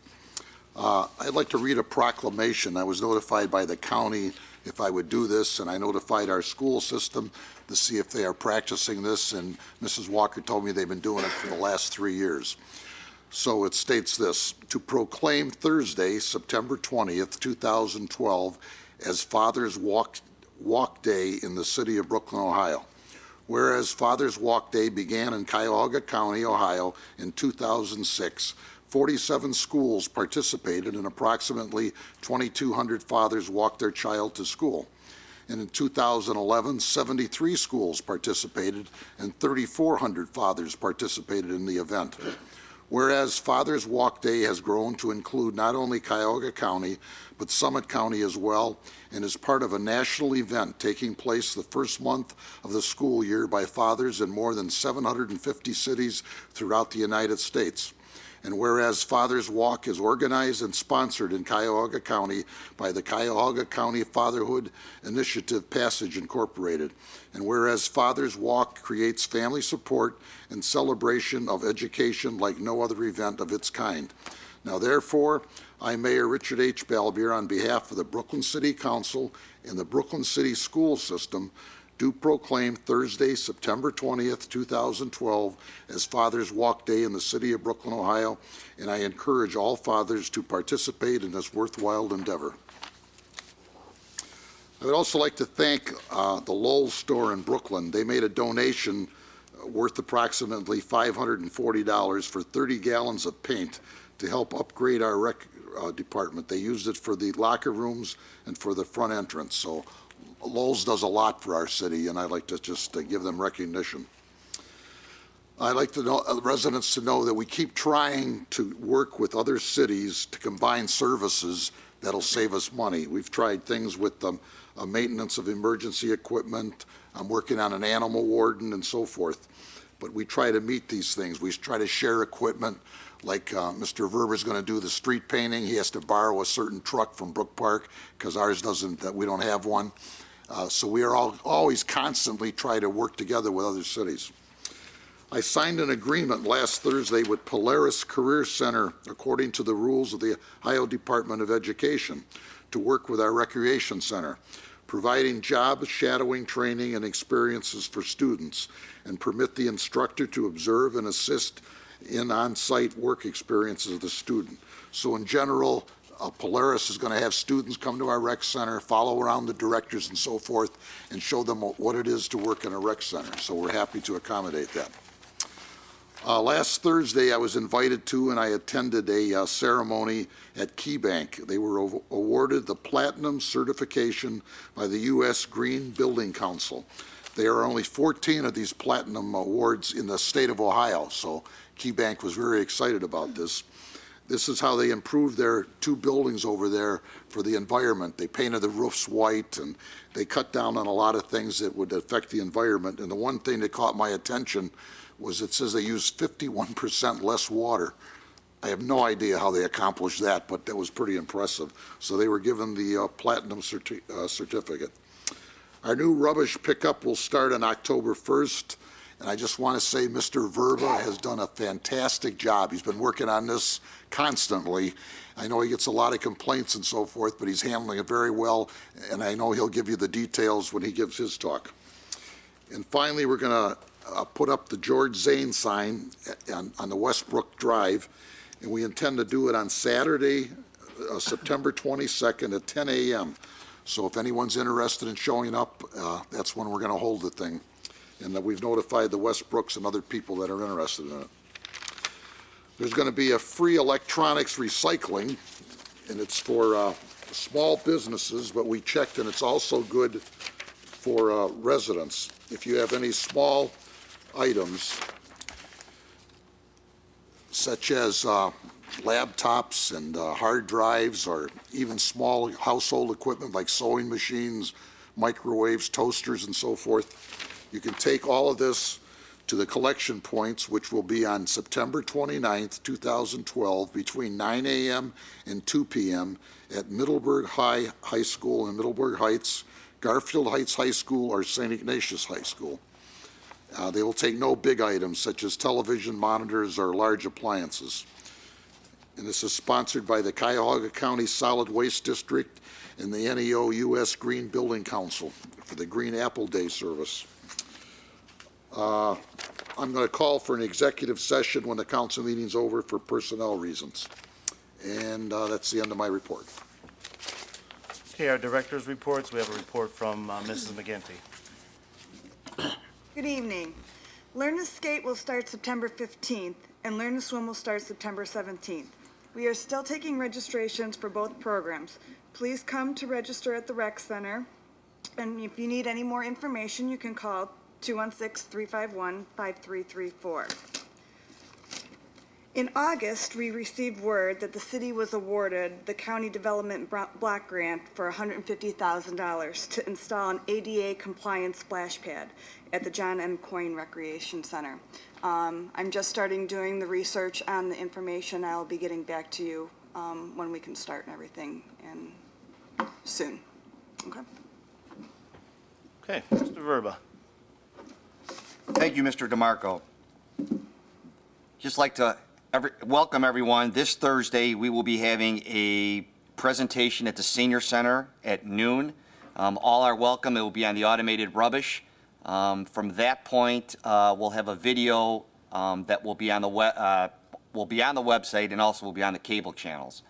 I'd like to read a proclamation. I was notified by the county if I would do this, and I notified our school system to see if they are practicing this, and Mrs. Walker told me they've been doing it for the last 3 years. So it states this: to proclaim Thursday, September 20th, 2012, as Father's Walk Day in the city of Brooklyn, Ohio. Whereas Father's Walk Day began in Cuyahoga County, Ohio in 2006, 47 schools participated and approximately 2,200 fathers walked their child to school. And in 2011, 73 schools participated and 3,400 fathers participated in the event. Whereas Father's Walk Day has grown to include not only Cuyahoga County, but Summit County as well, and is part of a national event taking place the first month of the school year by fathers in more than 750 cities throughout the United States. And whereas Father's Walk is organized and sponsored in Cuyahoga County by the Cuyahoga County Fatherhood Initiative Passage Incorporated. And whereas Father's Walk creates family support and celebration of education like no other event of its kind. Now therefore, I, Mayor Richard H. Balbier, on behalf of the Brooklyn City Council and the Brooklyn City School System, do proclaim Thursday, September 20th, 2012, as Father's Walk Day in the city of Brooklyn, Ohio, and I encourage all fathers to participate in this worthwhile endeavor. I would also like to thank the Lowell store in Brooklyn. They made a donation worth approximately $540 for 30 gallons of paint to help upgrade our rec department. They used it for the locker rooms and for the front entrance. So Lowell's does a lot for our city, and I'd like to just give them recognition. I'd like to know, residents to know that we keep trying to work with other cities to combine services that'll save us money. We've tried things with maintenance of emergency equipment. I'm working on an animal warden and so forth. But we try to meet these things. We try to share equipment. Like Mr. Verber's going to do the street painting. He has to borrow a certain truck from Brook Park because ours doesn't, we don't have one. So we are always constantly try to work together with other cities. I signed an agreement last Thursday with Polaris Career Center, according to the rules of the Ohio Department of Education, to work with our recreation center, providing job shadowing training and experiences for students, and permit the instructor to observe and assist in on-site work experiences of the student. So in general, Polaris is going to have students come to our rec center, follow around the directors and so forth, and show them what it is to work in a rec center. So we're happy to accommodate that. Last Thursday, I was invited to and I attended a ceremony at KeyBank. They were awarded the Platinum Certification by the U.S. Green Building Council. There are only 14 of these Platinum Awards in the state of Ohio, so KeyBank was very excited about this. This is how they improved their 2 buildings over there for the environment. They painted the roofs white, and they cut down on a lot of things that would affect the environment. And the one thing that caught my attention was it says they used 51% less water. I have no idea how they accomplished that, but that was pretty impressive. So they were given the Platinum certificate. Our new rubbish pickup will start on October 1st, And I just want to say Mr. Verba has done a fantastic job. He's been working on this constantly. I know he gets a lot of complaints and so forth, but he's handling it very well, and I know he'll give you the details when he gives his talk. And finally, we're going to put up the George Zane sign on the Westbrook Drive, and we intend to do it on Saturday, September 22nd at 10 a.m. So if anyone's interested in showing up, that's when we're going to hold the thing. And we've notified the Westbrooks and other people that are interested in it. There's going to be a free electronics recycling, and it's for small businesses, but we checked, and it's also good for residents. If you have any small items, such as laptops and hard drives, or even small household equipment like sewing machines, microwaves, toasters, and so forth, you can take all of this to the collection points, which will be on September 29th, 2012, between 9 a.m. and 2 p.m. at Middleburg High School in Middleburg Heights, Garfield Heights High School, or St. Ignatius High School. They will take no big items such as television, monitors, or large appliances. And this is sponsored by the Cuyahoga County Solid Waste District and the NEO U.S. Green Building Council for the Green Apple Day service. I'm going to call for an executive session when the council meeting's over for personnel reasons. And that's the end of my report. Okay, our director's reports. We have a report from Mrs. McGinty. Good evening. Learn to Skate will start September 15th, and Learn to Swim will start September 17th. We are still taking registrations for both programs. Please come to register at the rec center, and if you need any more information, you can call 216-351-5334. In August, we received word that the city was awarded the County Development Block Grant for $150,000 to install an ADA compliant splash pad at the John M. Coyne Recreation Center. I'm just starting doing the research on the information. I'll be getting back to you when we can start and everything, and soon. Okay. Okay, Mr. Verba. Thank you, Mr. DeMarco. Just like to welcome everyone. This Thursday, we will be having a presentation at the Senior Center at noon. All are welcome. It will be on the automated rubbish. From that point, we'll have a video that will be on the website and also will be on the cable channels.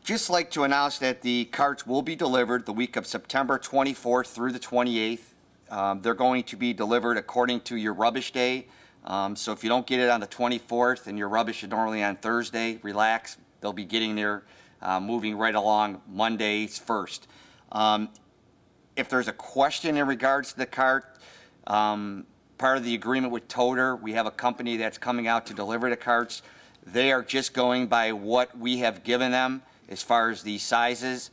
Just like to announce that the carts will be delivered the week of September 24th through the 28th. They're going to be delivered according to your rubbish day. So if you don't get it on the 24th and your rubbish is normally on Thursday, relax. They'll be getting there, moving right along Mondays first. If there's a question in regards to the cart, part of the agreement with Toter, we have a company that's coming out to deliver the carts. They are just going by what we have given them as far as the sizes.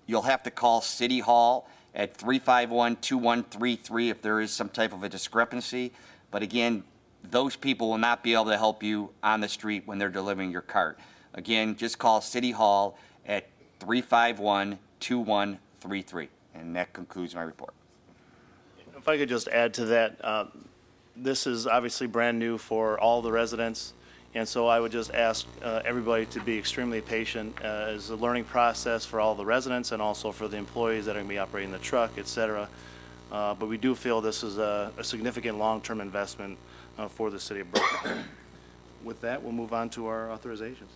You'll have to call City Hall at 351-2133 if there is some type of a discrepancy. But again, those people will not be able to help you on the street when they're delivering your cart. Again, just call City Hall at 351-2133. And that concludes my report. If I could just add to that, this is obviously brand new for all the residents, and so I would just ask everybody to be extremely patient as a learning process for all the residents and also for the employees that are going to be operating the truck, et cetera. But we do feel this is a significant long-term investment for the city of Brooklyn. With that, we'll move on to our authorizations.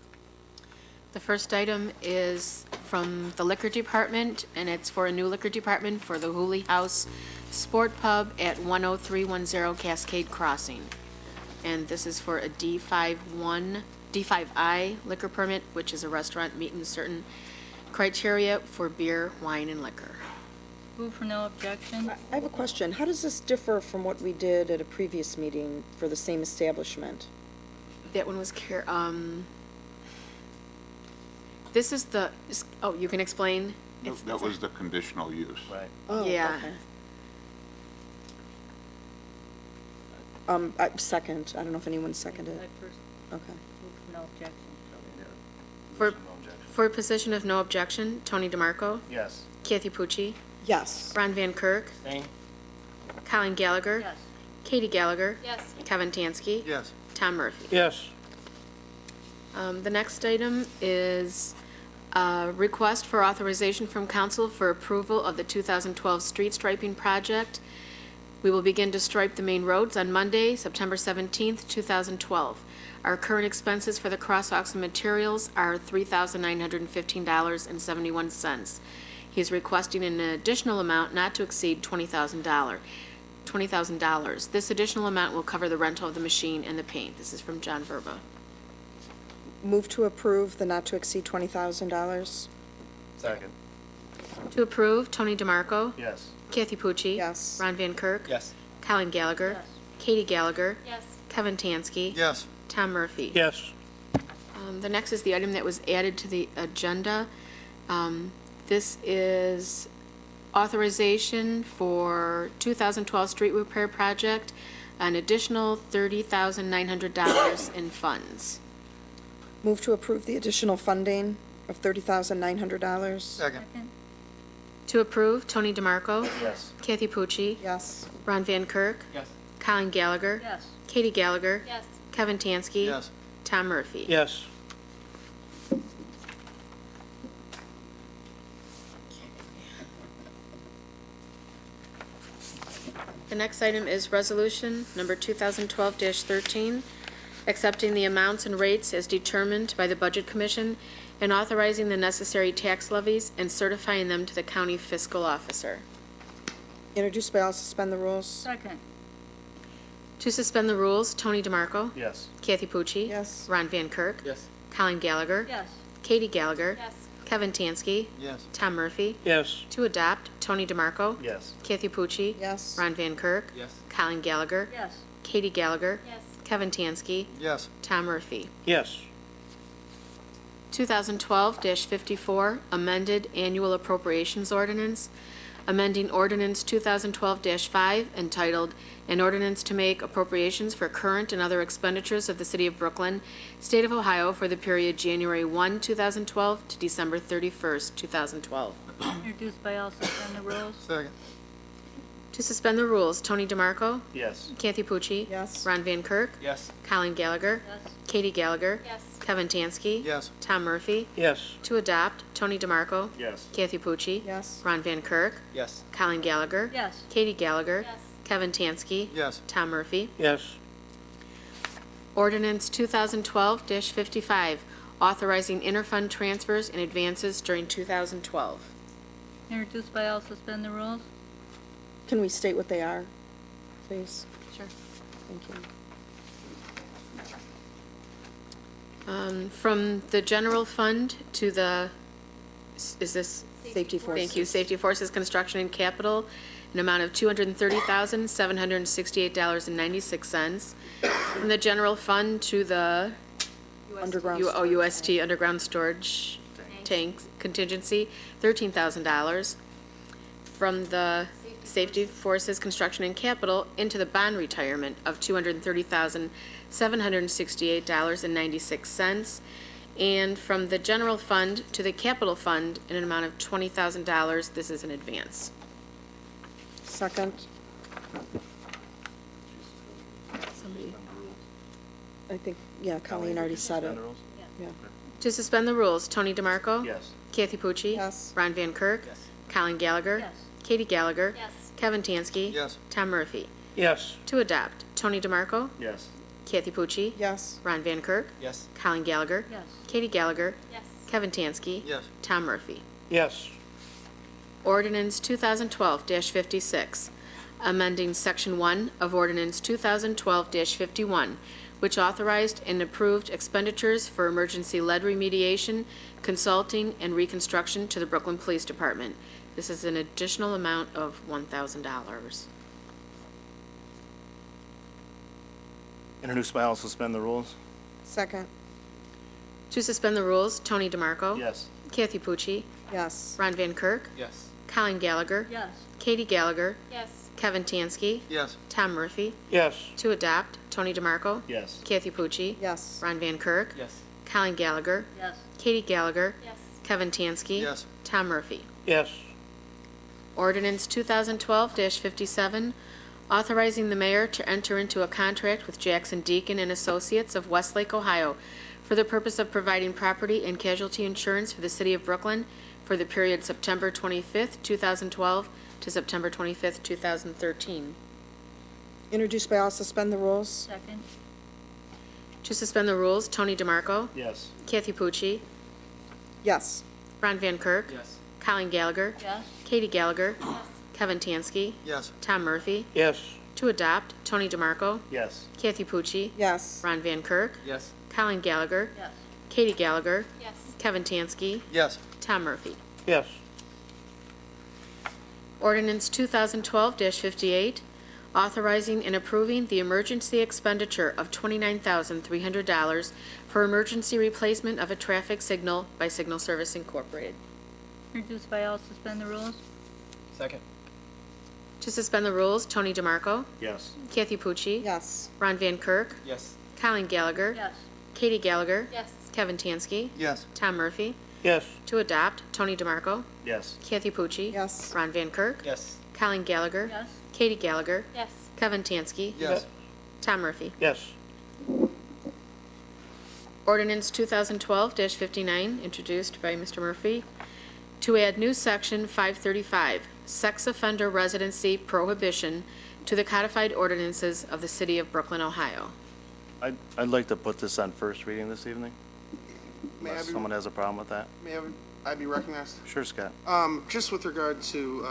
The first item is from the Liquor Department, and it's for a new liquor department for the Hooley House Sport Pub at 10310 Cascade Crossing. And this is for a D5I liquor permit, which is a restaurant meeting certain criteria for beer, wine, and liquor. Move for no objection. I have a question. How does this differ from what we did at a previous meeting for the same establishment? That one was this is the, oh, you can explain? That was the conditional use. Right. Oh, Yeah. okay. Second. I don't know if anyone seconded. I first Okay. move for no objection. For a position of no objection, Tony DeMarco, Yes. Kathy Pucci, Yes. Ron Van Kirk, Same. Colin Gallagher, Yes. Katie Gallagher. Yes. Kevin Tansky. Yes. Tom Murphy. Yes. The next item is a request for authorization from council for approval of the 2012 street striping project. We will begin to stripe the main roads on Monday, September 17th, 2012. Our current expenses for the crosswalks and materials are $3,915.71. He's requesting an additional amount not to exceed $20,000. This additional amount will cover the rental of the machine and the paint. This is from John Verba. Move to approve the not to exceed $20,000. Second. To approve, Tony DeMarco. Yes. Kathy Pucci. Yes. Ron Van Kirk. Yes. Colin Gallagher. Yes. Katie Gallagher. Yes. Kevin Tansky. Yes. Tom Murphy. Yes. The next is the item that was added to the agenda. This is authorization for 2012 street repair project, an additional $30,900 in funds. Move to approve the additional funding of $30,900. Second. To approve, Tony DeMarco. Yes. Kathy Pucci. Yes. Ron Van Kirk. Yes. Colin Gallagher. Yes. Katie Gallagher. Yes. Kevin Tansky. Yes. Tom Murphy. Yes. The next item is resolution number 2012-13, accepting the amounts and rates as determined by the Budget Commission and authorizing the necessary tax levies and certifying them to the county fiscal officer. Introduced by all, suspend the rules. Second. To suspend the rules, Tony DeMarco. Yes. Kathy Pucci. Yes. Ron Van Kirk. Yes. Colin Gallagher. Yes. Katie Gallagher. Yes. Kevin Tansky. Yes. Tom Murphy. Yes. To adopt, Tony DeMarco. Yes. Kathy Pucci. Yes. Ron Van Kirk. Yes. Colin Gallagher. Yes. Katie Gallagher. Yes. Kevin Tansky. Yes. Tom Murphy. Yes. 2012-54, amended annual appropriations ordinance, amending ordinance 2012-5 entitled, "An Ordinance to Make Appropriations for Current and Other Expenditures of the City of Brooklyn, State of Ohio for the period January 1, 2012 to December 31st, 2012." Introduced by all, suspend the rules. Second. To suspend the rules, Tony DeMarco. Yes. Kathy Pucci. Yes. Ron Van Kirk. Yes. Colin Gallagher. Yes. Katie Gallagher. Yes. Kevin Tansky. Yes. Tom Murphy. Yes. To adopt, Tony DeMarco. Yes. Kathy Pucci. Yes. Ron Van Kirk. Yes. Colin Gallagher. Yes. Katie Gallagher. Yes. Kevin Tansky. Yes. Tom Murphy. Yes. Ordinance 2012-55, authorizing interfund transfers and advances during 2012. Introduced by all, suspend the rules. Can we state what they are, please? Sure. Thank you. From the general fund to the, is this? Safety forces. Thank you, Safety Forces Construction and Capital, an amount of $230,768.96. From the general fund to the Underground. UST Underground Storage Tank Contingency, $13,000. From the Safety Forces Construction and Capital into the bond retirement of $230,768.96. And from the general fund to the capital fund in an amount of $20,000. This is an advance. Second. Somebody. I think, yeah, Colleen already said it. Yeah. To suspend the rules, Tony DeMarco. Yes. Kathy Pucci. Yes. Ron Van Kirk. Yes. Colin Gallagher. Yes. Katie Gallagher. Yes. Kevin Tansky. Yes. Tom Murphy. Yes. To adopt, Tony DeMarco. Yes. Kathy Pucci. Yes. Ron Van Kirk. Yes. Colin Gallagher. Yes. Katie Gallagher. Yes. Kevin Tansky. Yes. Tom Murphy. Yes. Ordinance 2012-56, amending Section 1 of Ordinance 2012-51, which authorized and approved expenditures for emergency lead remediation, consulting, and reconstruction to the Brooklyn Police Department. This is an additional amount of $1,000. Introduced by all, suspend the rules? Second. To suspend the rules, Tony DeMarco. Yes. Kathy Pucci. Yes. Ron Van Kirk. Yes. Colin Gallagher. Yes. Katie Gallagher. Yes. Kevin Tansky. Yes. Tom Murphy. Yes. To adopt, Tony DeMarco. Yes. Kathy Pucci. Yes. Ron Van Kirk. Yes. Colin Gallagher. Yes. Katie Gallagher. Yes. Kevin Tansky. Yes. Tom Murphy. Yes. Ordinance 2012-57, Authorizing the mayor to enter into a contract with Jackson Deacon and Associates of Westlake, Ohio, for the purpose of providing property and casualty insurance for the city of Brooklyn for the period September 25th, 2012 to September 25th, 2013. Introduced by all, suspend the rules? Second. To suspend the rules, Tony DeMarco, Yes. Kathy Pucci, Yes. Ron Van Kirk, Yes. Colleen Gallagher, Yes. Katie Gallagher, Kevin Tansky, Yes. Tom Murphy. Yes. To adopt, Tony DeMarco, Yes. Kathy Pucci, Yes. Ron Van Kirk, Yes. Colleen Gallagher, Yes. Katie Gallagher, Yes. Kevin Tansky, Yes. Tom Murphy. Yes. Ordinance 2012-58, authorizing and approving the emergency expenditure of $29,300 for emergency replacement of a traffic signal by Signal Service Incorporated. Introduced by all, suspend the rules? Second. To suspend the rules, Tony DeMarco, Yes. Kathy Pucci, Yes. Ron Van Kirk, Yes. Colleen Gallagher, Yes. Katie Gallagher, Yes. Kevin Tansky, Yes. Tom Murphy. Yes. To adopt, Tony DeMarco, Yes. Kathy Pucci, Yes. Ron Van Kirk, Yes. Colleen Gallagher, Yes. Katie Gallagher, Yes. Kevin Tansky, Yes. Tom Murphy. Yes. Ordinance 2012-59, introduced by Mr. Murphy, to add new section 535, sex offender residency prohibition, to the codified ordinances of the city of Brooklyn, Ohio. I'd like to put this on first reading this evening, May I unless be- someone has a problem with that. May I be recognized? Sure, Scott. Just with regard to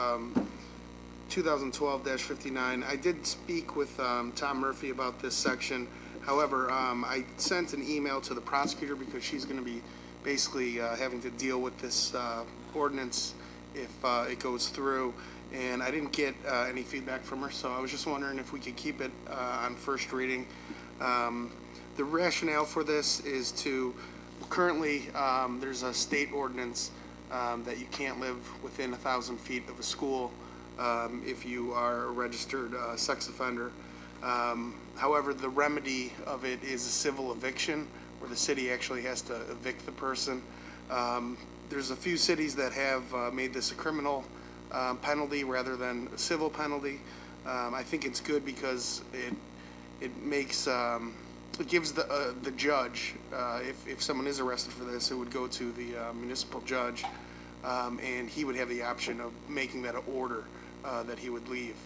2012-59, I did speak with Tom Murphy about this section. However, I sent an email to the prosecutor because she's going to be basically having to deal with this ordinance if it goes through, and I didn't get any feedback from her, so I was just wondering if we could keep it on first reading. The rationale for this is to, currently, there's a state ordinance that you can't live within 1,000 feet of a school if you are a registered sex offender. However, the remedy of it is a civil eviction, where the city actually has to evict the person. There's a few cities that have made this a criminal penalty rather than a civil penalty. I think it's good because it makes it gives the judge, if someone is arrested for this, it would go to the municipal judge, and he would have the option of making that an order that he would leave,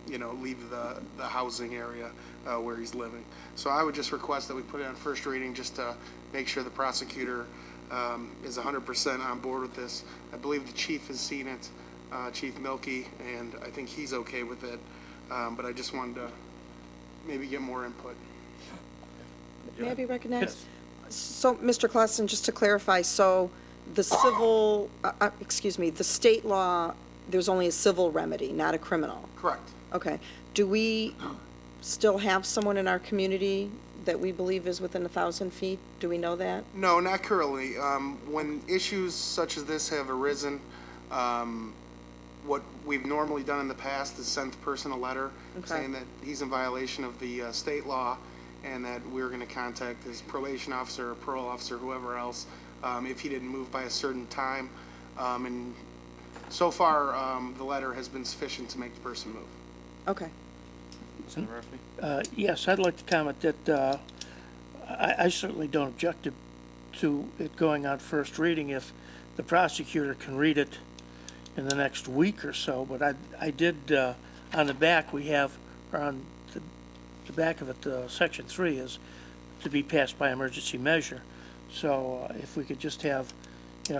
leave the housing area where he's living. So I would just request that we put it on first reading just to make sure the prosecutor is 100% on board with this. I believe the chief has seen it, Chief Milkey, and I think he's okay with it. But I just wanted to maybe get more input. May I be recognized? So, Mr. Clausen, just to clarify, so the civil, the state law, there's only a civil remedy, not a criminal? Correct. Okay. Do we still have someone in our community that we believe is within 1,000 feet? Do we know that? No, not currently. When issues such as this have arisen, what we've normally done in the past is send the person a letter saying that he's in violation of the state law and that we're going to contact his probation officer or parole officer, whoever else, if he didn't move by a certain time. And so far, the letter has been sufficient to make the person move. Okay. Mr. Murphy? Yes, I'd like to comment that I certainly don't object to it going on first reading if the prosecutor can read it in the next week or so, but I did, on the back, we have, or on the back of it, Section 3 is to be passed by emergency measure. So if we could just have,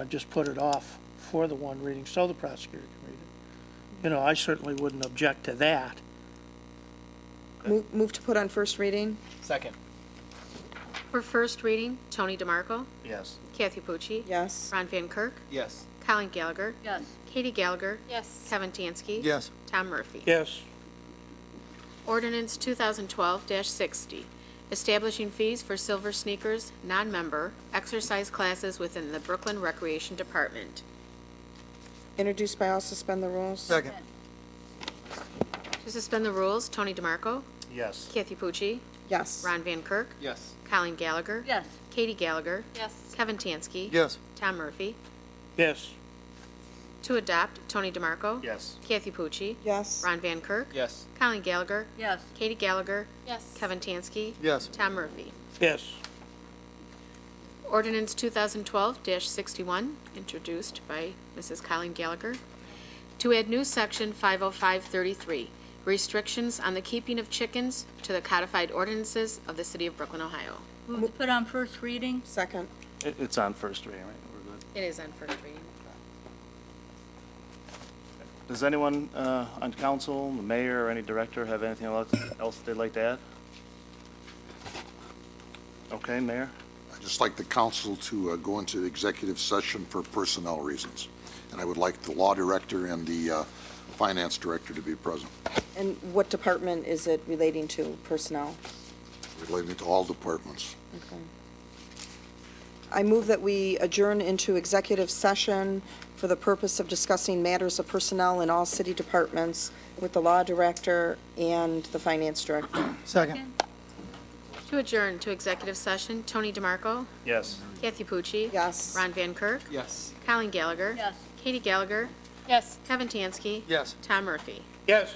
just put it off for the one reading so the prosecutor can read it. I certainly wouldn't object to that. Move to put on first reading? Second. For first reading, Tony DeMarco, Yes. Kathy Pucci, Yes. Ron Van Kirk, Yes. Colleen Gallagher, Yes. Katie Gallagher, Yes. Kevin Tansky, Yes. Tom Murphy. Yes. Ordinance 2012-60, establishing fees for Silver Sneakers non-member exercise classes within the Brooklyn Recreation Department. Introduced by all, suspend the rules? Second. To suspend the rules, Tony DeMarco, Yes. Kathy Pucci, Yes. Ron Van Kirk, Yes. Colleen Gallagher, Yes. Katie Gallagher, Yes. Kevin Tansky, Yes. Tom Murphy. Yes. To adopt, Tony DeMarco. Yes. Kathy Pucci. Yes. Ron Van Kirk. Yes. Colleen Gallagher. Yes. Katie Gallagher. Yes. Kevin Tansky. Yes. Tom Murphy. Yes. Ordinance 2012-61, introduced by Mrs. Colleen Gallagher, to add new section 50533, restrictions on the keeping of chickens to the codified ordinances of the City of Brooklyn, Ohio. Move to put on first reading? Second. It's on first reading, right? We're good. It is on first reading. Does anyone on council, the mayor, or any director have anything else they'd like to add? Okay, Mayor? I'd just like the council to go into executive session for personnel reasons. And I would like the law director and the finance director to be present, And what department is it relating to, personnel? relating to all departments. Okay. I move that we adjourn into executive session for the purpose of discussing matters of personnel in all city departments with the law director and the finance director. Second. To adjourn to executive session, Tony DeMarco. Yes. Kathy Pucci. Yes. Ron Van Kirk. Yes. Colleen Gallagher. Yes. Katie Gallagher. Yes. Kevin Tansky. Yes. Tom Murphy. Yes.